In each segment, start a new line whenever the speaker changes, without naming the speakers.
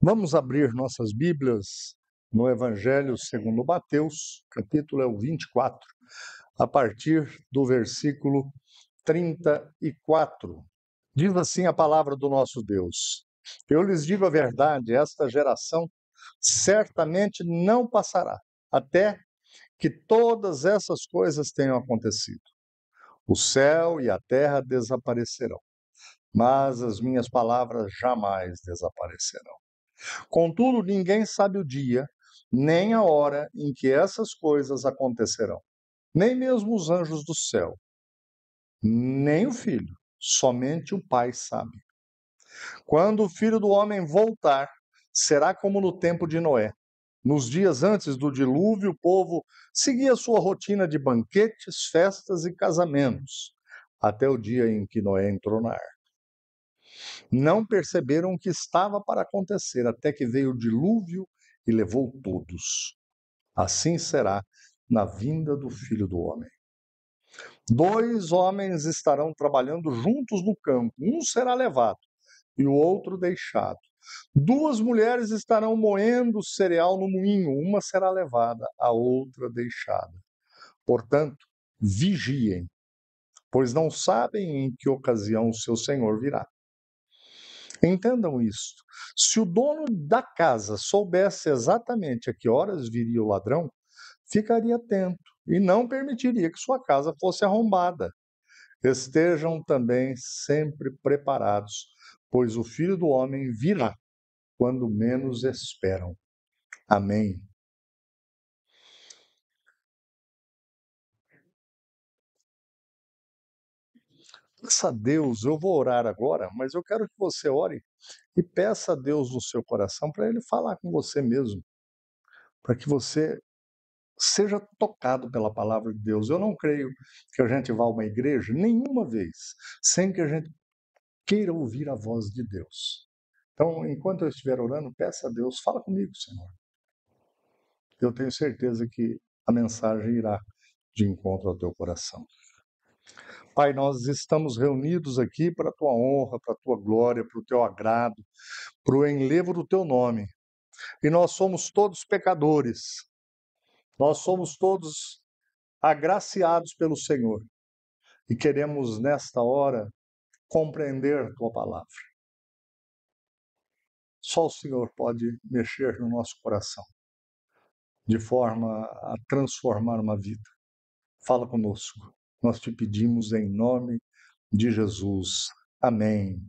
Vamos abrir nossas Bíblias no Evangelho segundo Mateus, capítulo é o 24, a partir do versículo 34. Diz assim a palavra do nosso Deus: Eu lhes digo a verdade, esta geração certamente não passará, até que todas essas coisas tenham acontecido. O céu e a terra desaparecerão, mas as minhas palavras jamais desaparecerão. Contudo, ninguém sabe o dia, nem a hora em que essas coisas acontecerão. Nem mesmo os anjos do céu, nem o Filho, somente o Pai sabe. Quando o Filho do Homem voltar, será como no tempo de Noé. Nos dias antes do dilúvio, o povo seguia sua rotina de banquetes, festas e casamentos, até o dia em que Noé entrou na arca. Não perceberam o que estava para acontecer, até que veio o dilúvio e levou todos. Assim será na vinda do Filho do Homem. 2 homens estarão trabalhando juntos no campo, um será levado e o outro deixado. 2 mulheres estarão moendo cereal no moinho, uma será levada, a outra deixada. Portanto, vigiem, pois não sabem em que ocasião o seu Senhor virá. Entendam isto. Se o dono da casa soubesse exatamente a que horas viria o ladrão, ficaria atento e não permitiria que sua casa fosse arrombada. Estejam também sempre preparados, pois o Filho do Homem virá quando menos esperam. Amém. Peça a Deus, eu vou orar agora, mas eu quero que você ore e peça a Deus no seu coração para Ele falar com você mesmo, para que você seja tocado pela palavra de Deus. Eu não creio que a gente vá a uma igreja nenhuma vez sem que a gente queira ouvir a voz de Deus. Então, enquanto eu estiver orando, peça a Deus, fala comigo, Senhor. Eu tenho certeza que a mensagem irá de encontro ao teu coração. Pai, nós estamos reunidos aqui para a tua honra, para a tua glória, para o teu agrado, para o enlevo do teu nome. E nós somos todos pecadores. Nós somos todos agraciados pelo Senhor. E queremos, nesta hora, compreender tua palavra. Só o Senhor pode mexer no nosso coração, de forma a transformar uma vida. Fala conosco. Nós te pedimos em nome de Jesus. Amém.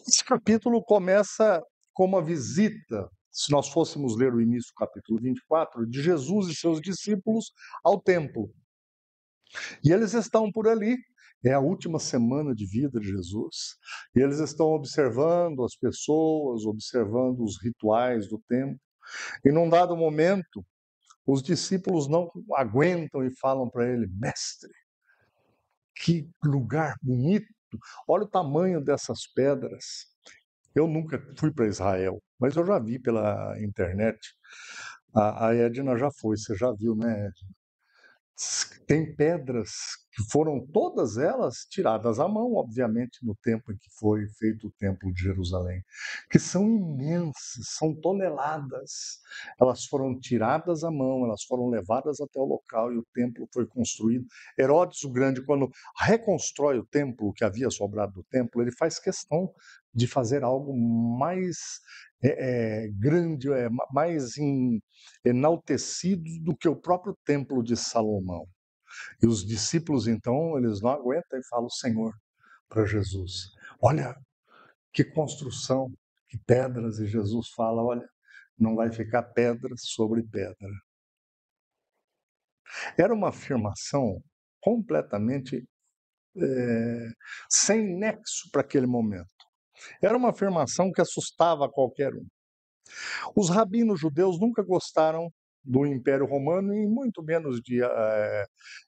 Esse capítulo começa com uma visita, se nós fôssemos ler o início do capítulo 24, de Jesus e seus discípulos ao templo. E eles estão por ali, é a última semana de vida de Jesus, e eles estão observando as pessoas, observando os rituais do templo, e num dado momento, os discípulos não aguentam e falam para ele: Mestre, que lugar bonito, olha o tamanho dessas pedras. Eu nunca fui para Israel, mas eu já vi pela internet. A Edna já foi, você já viu, né? Tem pedras que foram todas elas tiradas à mão, obviamente, no tempo em que foi feito o Templo de Jerusalém, que são imensas, são toneladas. Elas foram tiradas à mão, elas foram levadas até o local e o templo foi construído. Herodes o Grande, quando reconstrói o templo, o que havia sobrado do templo, ele faz questão de fazer algo mais grande, mais enaltecido do que o próprio templo de Salomão. E os discípulos, então, eles não aguentam e falam: Senhor, para Jesus, olha que construção, que pedras. E Jesus fala: olha, não vai ficar pedra sobre pedra. Era uma afirmação completamente sem nexo para aquele momento. Era uma afirmação que assustava qualquer um. Os rabinos judeus nunca gostaram do Império Romano e muito menos de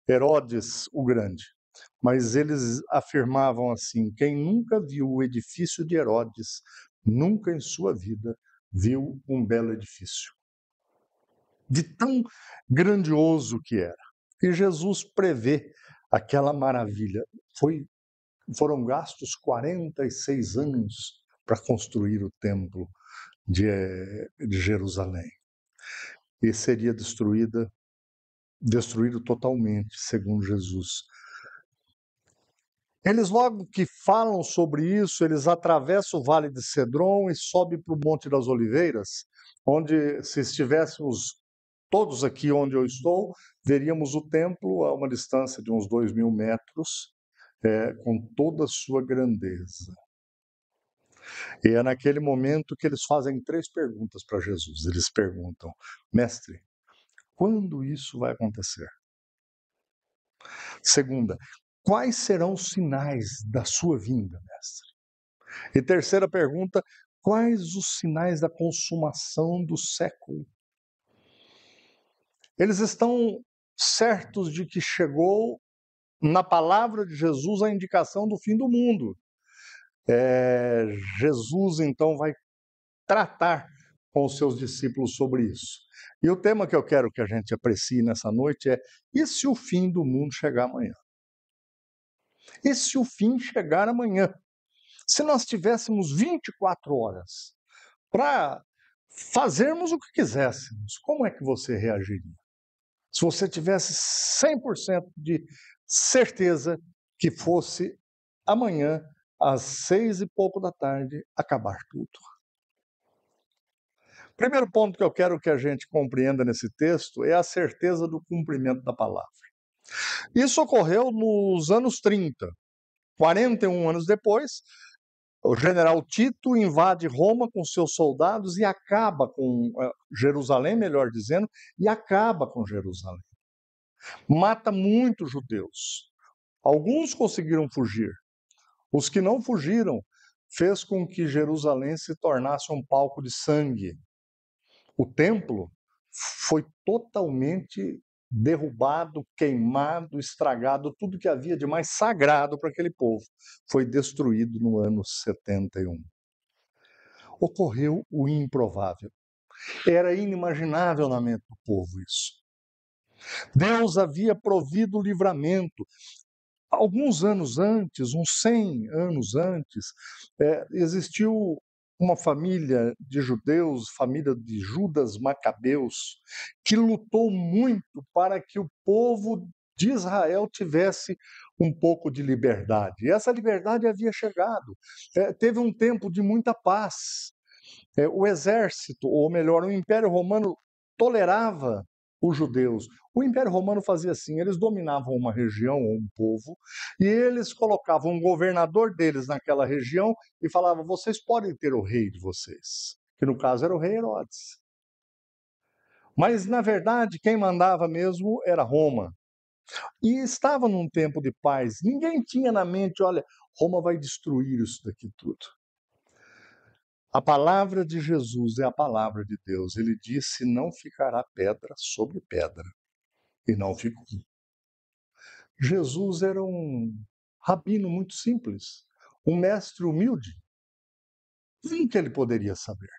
Herodes o Grande. Mas eles afirmavam assim: quem nunca viu o edifício de Herodes, nunca em sua vida viu um belo edifício. De tão grandioso que era. E Jesus prevê aquela maravilha. Foram gastos 46 anos para construir o templo de Jerusalém. E seria destruído totalmente, segundo Jesus. Eles logo que falam sobre isso, eles atravessam o Vale de Cedron e sobem para o Monte das Oliveiras, onde, se estivéssemos todos aqui onde eu estou, veríamos o templo a uma distância de uns 2.000 metros, com toda a sua grandeza. E é naquele momento que eles fazem 3 perguntas para Jesus. Eles perguntam: Mestre, quando isso vai acontecer? Segunda, quais serão os sinais da sua vinda, mestre? E terceira pergunta, quais os sinais da consumação do século? Eles estão certos de que chegou na palavra de Jesus a indicação do fim do mundo. Jesus, então, vai tratar com os seus discípulos sobre isso. E o tema que eu quero que a gente aprecie nessa noite é: e se o fim do mundo chegar amanhã? E se o fim chegar amanhã? Se nós tivéssemos 24 horas para fazermos o que quiséssemos, como é que você reagiria? Se você tivesse 100% de certeza que fosse amanhã, às 6 e pouco da tarde, acabar tudo. Primeiro ponto que eu quero que a gente compreenda nesse texto é a certeza do cumprimento da palavra. Isso ocorreu nos anos 30. 41 anos depois, o general Tito invade Roma com seus soldados e acaba com Jerusalém, melhor dizendo, e acaba com Jerusalém. Mata muitos judeus. Alguns conseguiram fugir. Os que não fugiram fez com que Jerusalém se tornasse um palco de sangue. O templo foi totalmente derrubado, queimado, estragado, tudo que havia de mais sagrado para aquele povo foi destruído no ano 71. Ocorreu o improvável. Era inimaginável na mente do povo isso. Deus havia provido o livramento. Alguns anos antes, uns 100 anos antes, existiu uma família de judeus, família de Judas Macabeus, que lutou muito para que o povo de Israel tivesse um pouco de liberdade. E essa liberdade havia chegado. Teve um tempo de muita paz. O exército, ou melhor, o Império Romano tolerava os judeus. O Império Romano fazia assim, eles dominavam uma região ou um povo, e eles colocavam um governador deles naquela região e falavam: vocês podem ter o rei de vocês, que no caso era o rei Herodes. Mas, na verdade, quem mandava mesmo era Roma. E estava num tempo de paz. Ninguém tinha na mente: olha, Roma vai destruir isso daqui tudo. A palavra de Jesus é a palavra de Deus. Ele disse: não ficará pedra sobre pedra. E não ficou. Jesus era um rabino muito simples, um mestre humilde. Como que ele poderia saber?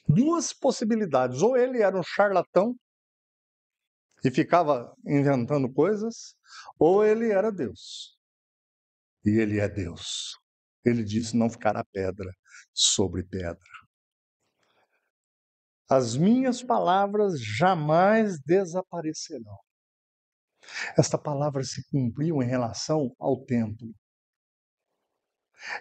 Duas possibilidades: ou ele era um charlatão e ficava inventando coisas, ou ele era Deus. E ele é Deus. Ele disse: não ficará pedra sobre pedra. As minhas palavras jamais desaparecerão. Esta palavra se cumpriu em relação ao templo.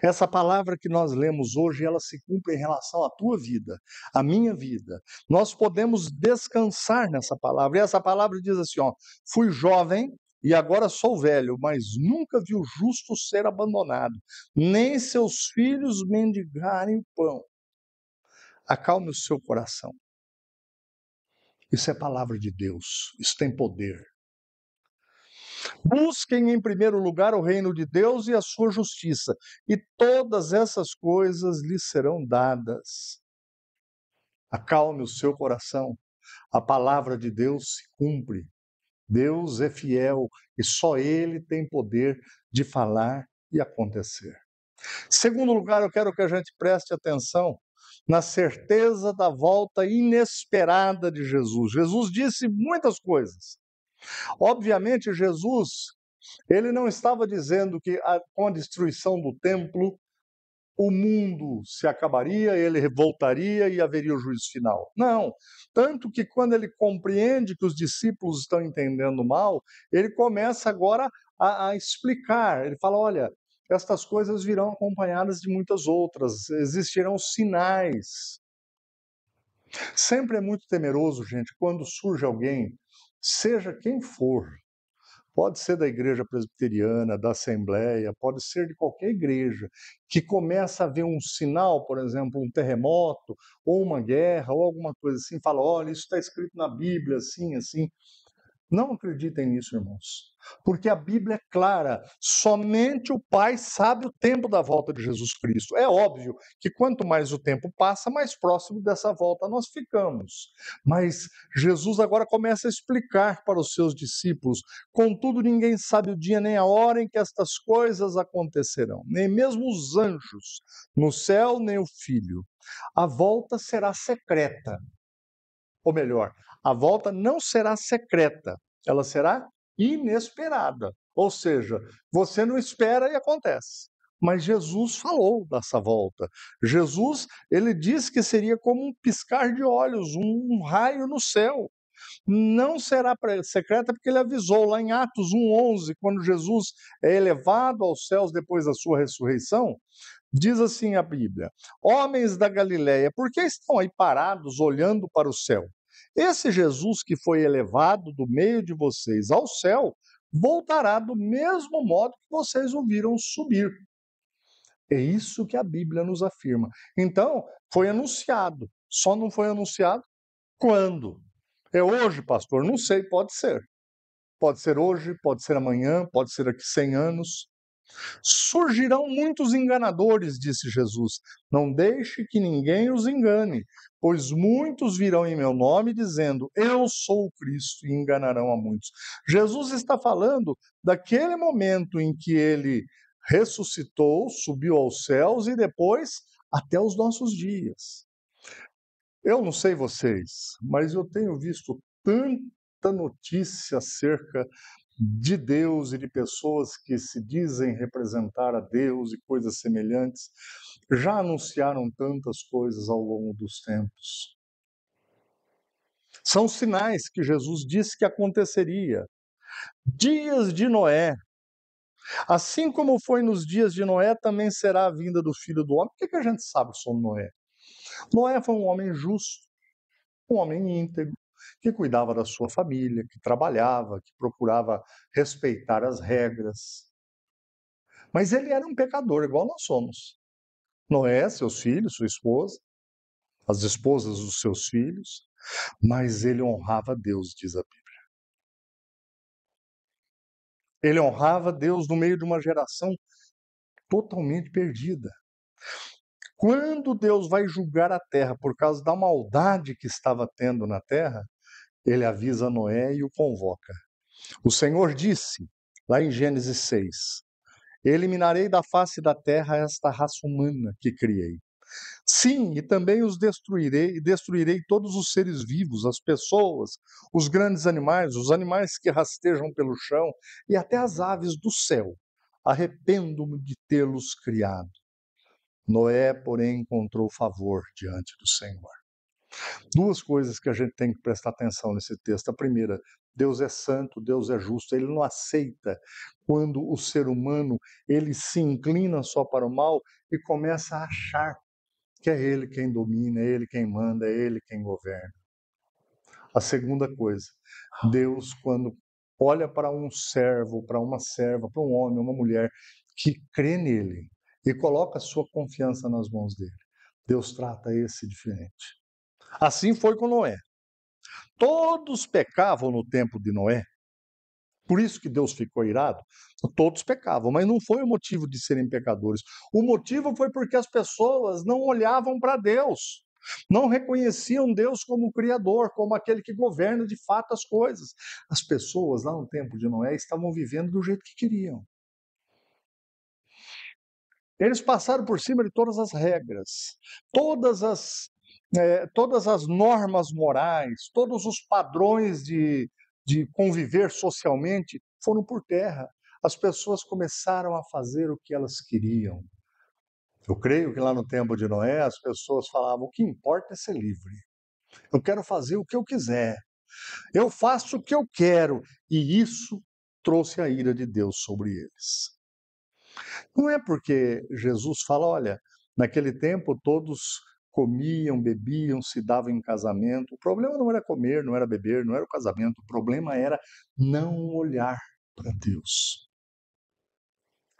Essa palavra que nós lemos hoje, ela se cumpre em relação à tua vida, à minha vida. Nós podemos descansar nessa palavra. E essa palavra diz assim, ó: fui jovem e agora sou velho, mas nunca vi o justo ser abandonado, nem seus filhos mendigarem o pão. Acalme o seu coração. Isso é palavra de Deus, isso tem poder. Busquem em primeiro lugar o reino de Deus e a sua justiça, e todas essas coisas lhes serão dadas. Acalme o seu coração. A palavra de Deus se cumpre. Deus é fiel e só Ele tem poder de falar e acontecer. Segundo lugar, eu quero que a gente preste atenção na certeza da volta inesperada de Jesus. Jesus disse muitas coisas. Obviamente, Jesus Ele não estava dizendo que com a destruição do templo, o mundo se acabaria, ele voltaria e haveria o juízo final. Não. Tanto que quando ele compreende que os discípulos estão entendendo mal, ele começa agora a explicar. Ele fala: olha, estas coisas virão acompanhadas de muitas outras, existirão sinais. Sempre é muito temeroso, gente, quando surge alguém, seja quem for, pode ser da igreja presbiteriana, da assembleia, pode ser de qualquer igreja, que começa a ver um sinal, por exemplo, um terremoto, ou uma guerra, ou alguma coisa assim, fala: olha, isso está escrito na Bíblia, assim, assim. Não acreditem nisso, irmãos, porque a Bíblia é clara, somente o Pai sabe o tempo da volta de Jesus Cristo. É óbvio que quanto mais o tempo passa, mais próximo dessa volta nós ficamos. Mas Jesus agora começa a explicar para os seus discípulos: contudo, ninguém sabe o dia nem a hora em que estas coisas acontecerão, nem mesmo os anjos no céu, nem o Filho. A volta será secreta. Ou melhor, a volta não será secreta, ela será inesperada. Ou seja, você não espera e acontece. Mas Jesus falou dessa volta. Jesus, ele disse que seria como um piscar de olhos, um raio no céu. Não será secreta porque ele avisou lá em Atos 1:11, quando Jesus é elevado aos céus depois da sua ressurreição. Diz assim a Bíblia: homens da Galiléia, por que estão aí parados olhando para o céu? Esse Jesus que foi elevado do meio de vocês ao céu, voltará do mesmo modo que vocês o viram subir. É isso que a Bíblia nos afirma. Então, foi anunciado. Só não foi anunciado quando? É hoje, pastor? Não sei, pode ser. Pode ser hoje, pode ser amanhã, pode ser daqui 100 anos. Surgirão muitos enganadores, disse Jesus. Não deixe que ninguém os engane, pois muitos virão em meu nome dizendo: eu sou o Cristo, e enganarão a muitos. Jesus está falando daquele momento em que ele ressuscitou, subiu aos céus e depois até os nossos dias. Eu não sei vocês, mas eu tenho visto tanta notícia acerca de Deus e de pessoas que se dizem representar a Deus e coisas semelhantes, já anunciaram tantas coisas ao longo dos tempos. São sinais que Jesus disse que aconteceria. Dias de Noé. Assim como foi nos dias de Noé, também será a vinda do Filho do Homem. O que a gente sabe sobre Noé? Noé foi um homem justo, um homem íntegro, que cuidava da sua família, que trabalhava, que procurava respeitar as regras. Mas ele era um pecador, igual nós somos. Noé, seus filhos, sua esposa, as esposas dos seus filhos, mas ele honrava Deus, diz a Bíblia. Ele honrava Deus no meio de uma geração totalmente perdida. Quando Deus vai julgar a terra por causa da maldade que estava tendo na terra, ele avisa Noé e o convoca. O Senhor disse, lá em Gênesis 6, eliminarei da face da terra esta raça humana que criei. Sim, e também os destruirei, e destruirei todos os seres vivos, as pessoas, os grandes animais, os animais que rastejam pelo chão e até as aves do céu. Arrependo-me de tê-los criado. Noé, porém, encontrou favor diante do Senhor. Duas coisas que a gente tem que prestar atenção nesse texto. A primeira, Deus é santo, Deus é justo, ele não aceita quando o ser humano ele se inclina só para o mal e começa a achar que é ele quem domina, é ele quem manda, é ele quem governa. A segunda coisa, Deus, quando olha para um servo, para uma serva, para um homem, uma mulher que crê nele e coloca a sua confiança nas mãos dele, Deus trata esse diferente. Assim foi com Noé. Todos pecavam no tempo de Noé. Por isso que Deus ficou irado. Todos pecavam, mas não foi o motivo de serem pecadores. O motivo foi porque as pessoas não olhavam para Deus. Não reconheciam Deus como Criador, como aquele que governa de fato as coisas. As pessoas lá no tempo de Noé estavam vivendo do jeito que queriam. Eles passaram por cima de todas as regras, todas as normas morais, todos os padrões de conviver socialmente foram por terra. as pessoas começaram a fazer o que elas queriam. Eu creio que lá no tempo de Noé, as pessoas falavam: o que importa é ser livre. Eu quero fazer o que eu quiser. Eu faço o que eu quero. E isso trouxe a ira de Deus sobre eles. Não é porque Jesus fala: olha, naquele tempo todos comiam, bebiam, se davam em casamento. O problema não era comer, não era beber, não era o casamento. O problema era não olhar para Deus.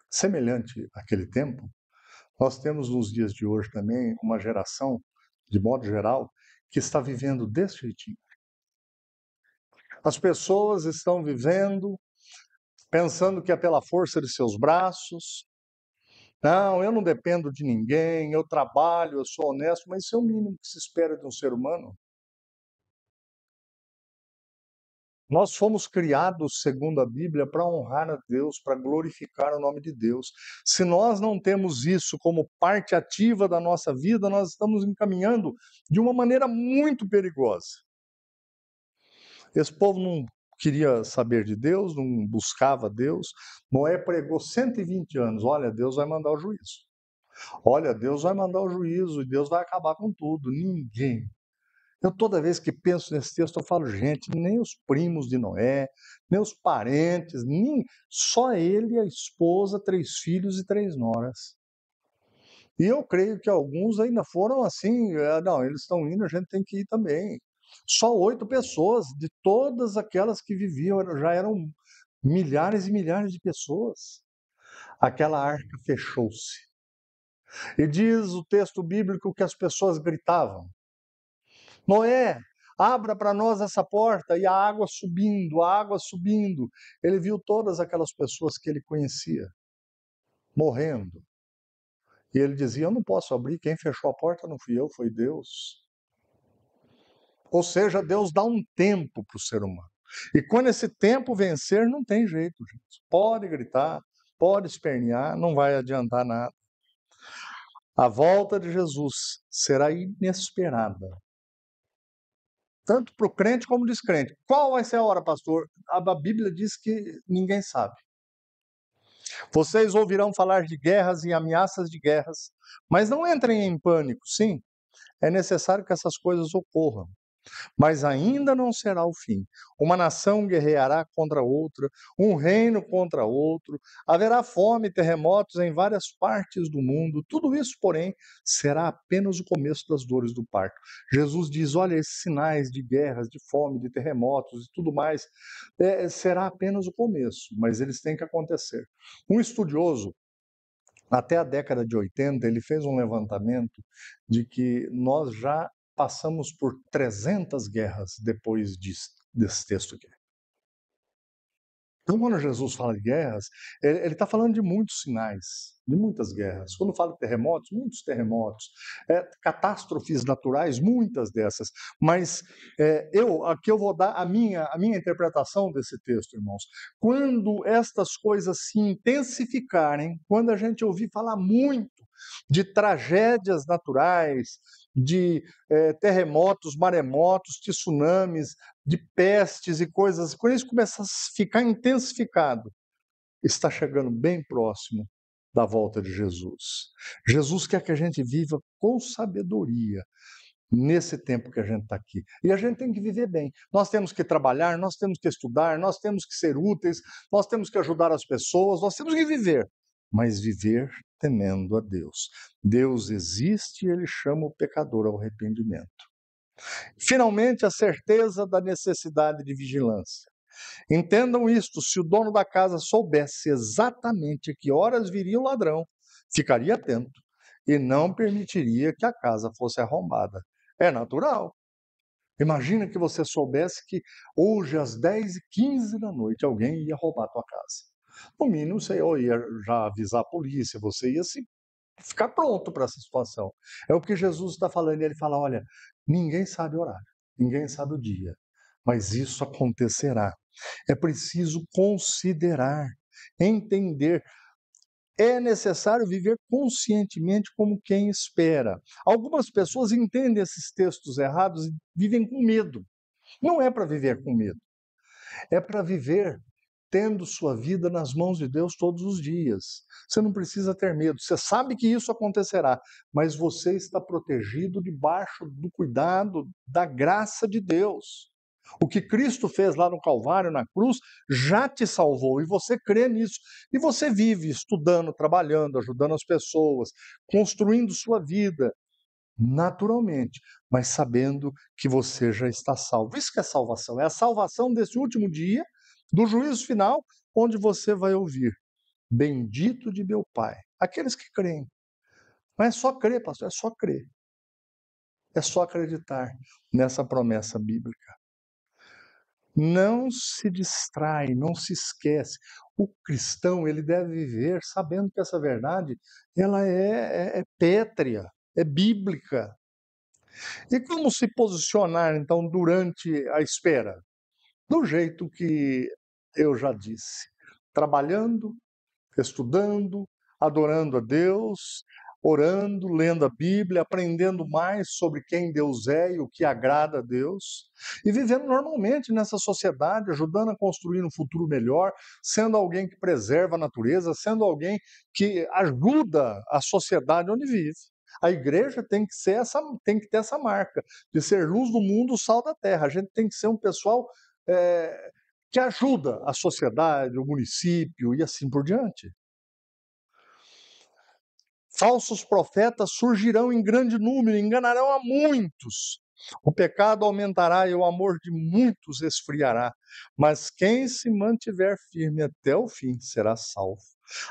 Semelhante àquele tempo, nós temos nos dias de hoje também uma geração, de modo geral, que está vivendo desse jeitinho. As pessoas estão vivendo pensando que é pela força de seus braços. Não, eu não dependo de ninguém, eu trabalho, eu sou honesto, mas isso é o mínimo que se espera de um ser humano. Nós fomos criados, segundo a Bíblia, para honrar a Deus, para glorificar o nome de Deus. Se nós não temos isso como parte ativa da nossa vida, nós estamos encaminhando de uma maneira muito perigosa. Esse povo não queria saber de Deus, não buscava Deus. Noé pregou 120 anos. Olha, Deus vai mandar o juízo. Olha, Deus vai mandar o juízo e Deus vai acabar com tudo. Ninguém. Eu toda vez que penso nesse texto, eu falo, gente, nem os primos de Noé, nem os parentes, nem só ele, a esposa, 3 filhos e 3 noras. E eu creio que alguns ainda foram assim, não, eles estão indo, a gente tem que ir também. Só 8 pessoas, de todas aquelas que viviam, já eram milhares e milhares de pessoas. Aquela arca fechou-se. E diz o texto bíblico que as pessoas gritavam: Noé, abra para nós essa porta, e a água subindo, a água subindo. Ele viu todas aquelas pessoas que ele conhecia morrendo. E ele dizia: eu não posso abrir, quem fechou a porta não fui eu, foi Deus. Ou seja, Deus dá um tempo para o ser humano. E quando esse tempo vencer, não tem jeito, gente. Pode gritar, pode espernear, não vai adiantar nada. A volta de Jesus será inesperada, tanto para o crente como descrente. Qual vai ser a hora, pastor? A Bíblia diz que ninguém sabe. Vocês ouvirão falar de guerras e ameaças de guerras, mas não entrem em pânico. Sim, é necessário que essas coisas ocorram, mas ainda não será o fim. Uma nação guerreará contra outra, um reino contra outro, haverá fome e terremotos em várias partes do mundo. Tudo isso, porém, será apenas o começo das dores do parto. Jesus diz: olha, esses sinais de guerras, de fome, de terremotos e tudo mais, será apenas o começo, mas eles têm que acontecer. Um estudioso, até a década de 80, ele fez um levantamento de que nós já passamos por 300 guerras depois desse texto aqui. Então, quando Jesus fala de guerras, ele está falando de muitos sinais, de muitas guerras. Quando fala de terremotos, muitos terremotos, catástrofes naturais, muitas dessas. Mas aqui eu vou dar a minha interpretação desse texto, irmãos. Quando estas coisas se intensificarem, quando a gente ouvir falar muito de tragédias naturais, de terremotos, maremotos, tsunamis, de pestes e coisas, quando isso começa a ficar intensificado, está chegando bem próximo da volta de Jesus. Jesus quer que a gente viva com sabedoria nesse tempo que a gente está aqui. E a gente tem que viver bem. Nós temos que trabalhar, nós temos que estudar, nós temos que ser úteis, nós temos que ajudar as pessoas, nós temos que viver, mas viver temendo a Deus. Deus existe e Ele chama o pecador ao arrependimento. Finalmente, a certeza da necessidade de vigilância. Entendam isto: se o dono da casa soubesse exatamente a que horas viria o ladrão, ficaria atento e não permitiria que a casa fosse arrombada. É natural. Imagina que você soubesse que hoje, às 10h15 da noite, alguém ia roubar a tua casa. No mínimo, você ia já avisar a polícia, você ia se ficar pronto para essa situação. É o que Jesus está falando. Ele fala: olha, ninguém sabe o horário, ninguém sabe o dia, mas isso acontecerá. É preciso considerar, entender. É necessário viver conscientemente como quem espera. Algumas pessoas entendem esses textos errados e vivem com medo. Não é para viver com medo, é para viver tendo sua vida nas mãos de Deus todos os dias. Você não precisa ter medo, você sabe que isso acontecerá, mas você está protegido debaixo do cuidado, da graça de Deus. O que Cristo fez lá no Calvário, na cruz, já te salvou e você crê nisso. E você vive estudando, trabalhando, ajudando as pessoas, construindo sua vida naturalmente, mas sabendo que você já está salvo. Isso que é salvação, é a salvação desse último dia, do juízo final, onde você vai ouvir: bendito de meu Pai. Aqueles que creem. Não é só crer, pastor, é só crer. É só acreditar nessa promessa bíblica. Não se distrai, não se esquece. O cristão, ele deve viver sabendo que essa verdade, ela é pétrea, é bíblica. E como se posicionar, então, durante a espera? Do jeito que eu já disse: trabalhando, estudando, adorando a Deus, orando, lendo a Bíblia, aprendendo mais sobre quem Deus é e o que agrada a Deus, e vivendo normalmente nessa sociedade, ajudando a construir um futuro melhor, sendo alguém que preserva a natureza, sendo alguém que ajuda a sociedade onde vive. A igreja tem que ter essa marca de ser luz do mundo, sal da terra. A gente tem que ser um pessoal que ajuda a sociedade, o município e assim por diante. Falsos profetas surgirão em grande número, enganarão a muitos. O pecado aumentará e o amor de muitos esfriará. Mas quem se mantiver firme até o fim será salvo.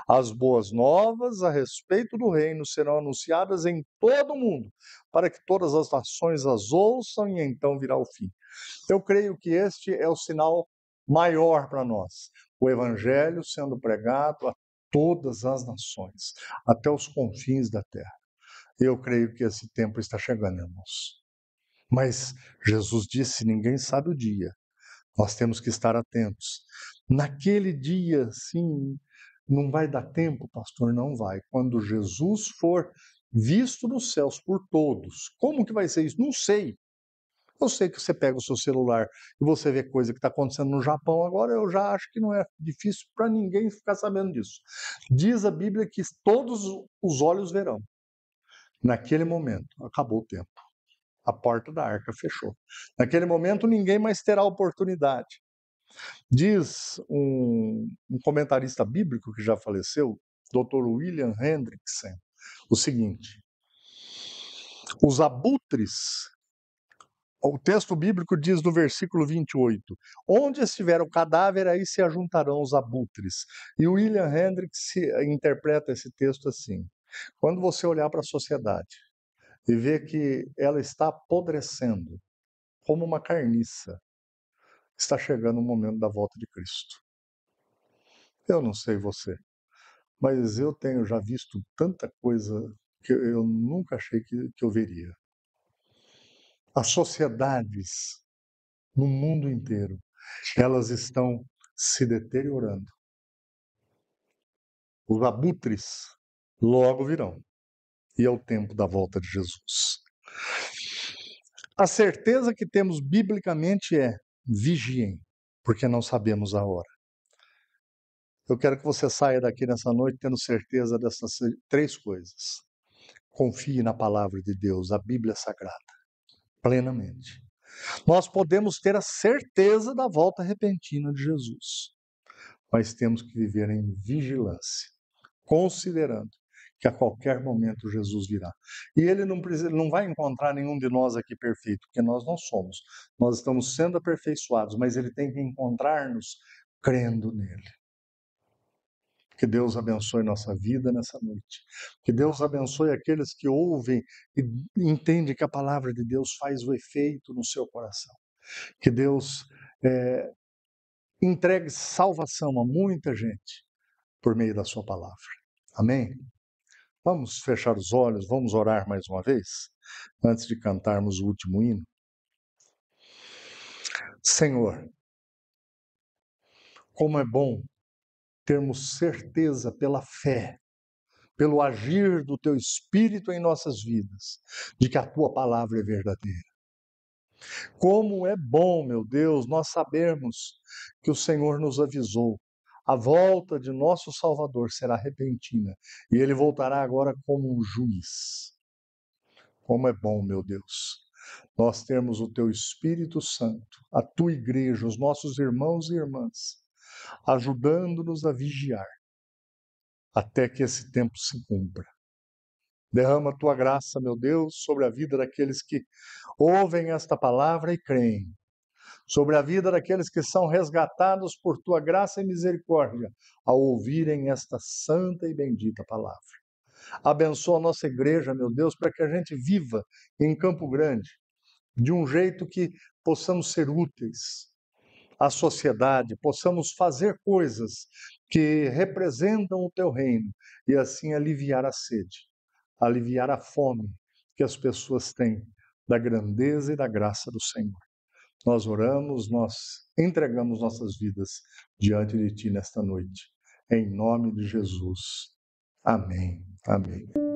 As boas novas a respeito do reino serão anunciadas em todo o mundo, para que todas as nações as ouçam e então virá o fim. Eu creio que este é o sinal maior para nós. O evangelho sendo pregado a todas as nações, até os confins da terra. Eu creio que esse tempo está chegando, irmãos. Mas Jesus disse: ninguém sabe o dia. Nós temos que estar atentos. Naquele dia, sim, não vai dar tempo, pastor, não vai. Quando Jesus for visto nos céus por todos, como que vai ser isso? Não sei. Eu sei que você pega o seu celular e você vê coisa que está acontecendo no Japão agora, eu já acho que não é difícil para ninguém ficar sabendo disso. Diz a Bíblia que todos os olhos verão. Naquele momento, acabou o tempo. A porta da arca fechou. Naquele momento, ninguém mais terá oportunidade. Diz um comentarista bíblico que já faleceu, Dr. William Hendrickson, o seguinte: os abutres. O texto bíblico diz no versículo 28, onde estiver o cadáver, aí se ajuntarão os abutres. E o William Hendricks interpreta esse texto assim: quando você olhar para a sociedade e ver que ela está apodrecendo, como uma carniça, está chegando o momento da volta de Cristo. Eu não sei você, mas eu tenho já visto tanta coisa que eu nunca achei que eu veria. As sociedades no mundo inteiro, elas estão se deteriorando. Os abutres logo virão. E é o tempo da volta de Jesus. A certeza que temos biblicamente é: vigiem, porque não sabemos a hora. Eu quero que você saia daqui nessa noite tendo certeza dessas três coisas. Confie na palavra de Deus, a Bíblia Sagrada, plenamente. Nós podemos ter a certeza da volta repentina de Jesus, mas temos que viver em vigilância, considerando que a qualquer momento Jesus virá. E ele não vai encontrar nenhum de nós aqui perfeito, porque nós não somos. Nós estamos sendo aperfeiçoados, mas ele tem que encontrar-nos crendo nele. Que Deus abençoe nossa vida nessa noite. Que Deus abençoe aqueles que ouvem e entendem que a palavra de Deus faz o efeito no seu coração. Que Deus entregue salvação a muita gente por meio da sua palavra. Amém? Vamos fechar os olhos, vamos orar mais uma vez, antes de cantarmos o último hino. Senhor, como é bom termos certeza pela fé, pelo agir do Teu Espírito em nossas vidas, de que a Tua palavra é verdadeira. Como é bom, meu Deus, nós sabermos que o Senhor nos avisou A volta de nosso Salvador será repentina e ele voltará agora como um juiz. Como é bom, meu Deus, nós temos o teu Espírito Santo, a tua igreja, os nossos irmãos e irmãs, ajudando-nos a vigiar até que esse tempo se cumpra. Derrama a tua graça, meu Deus, sobre a vida daqueles que ouvem esta palavra e creem, sobre a vida daqueles que são resgatados por tua graça e misericórdia ao ouvirem esta santa e bendita palavra. Abençoa a nossa igreja, meu Deus, para que a gente viva em Campo Grande de um jeito que possamos ser úteis à sociedade, possamos fazer coisas que representam o teu reino e assim aliviar a sede, aliviar a fome que as pessoas têm da grandeza e da graça do Senhor. Nós oramos, nós entregamos nossas vidas diante de ti nesta noite. Em nome de Jesus. Amém. Amém.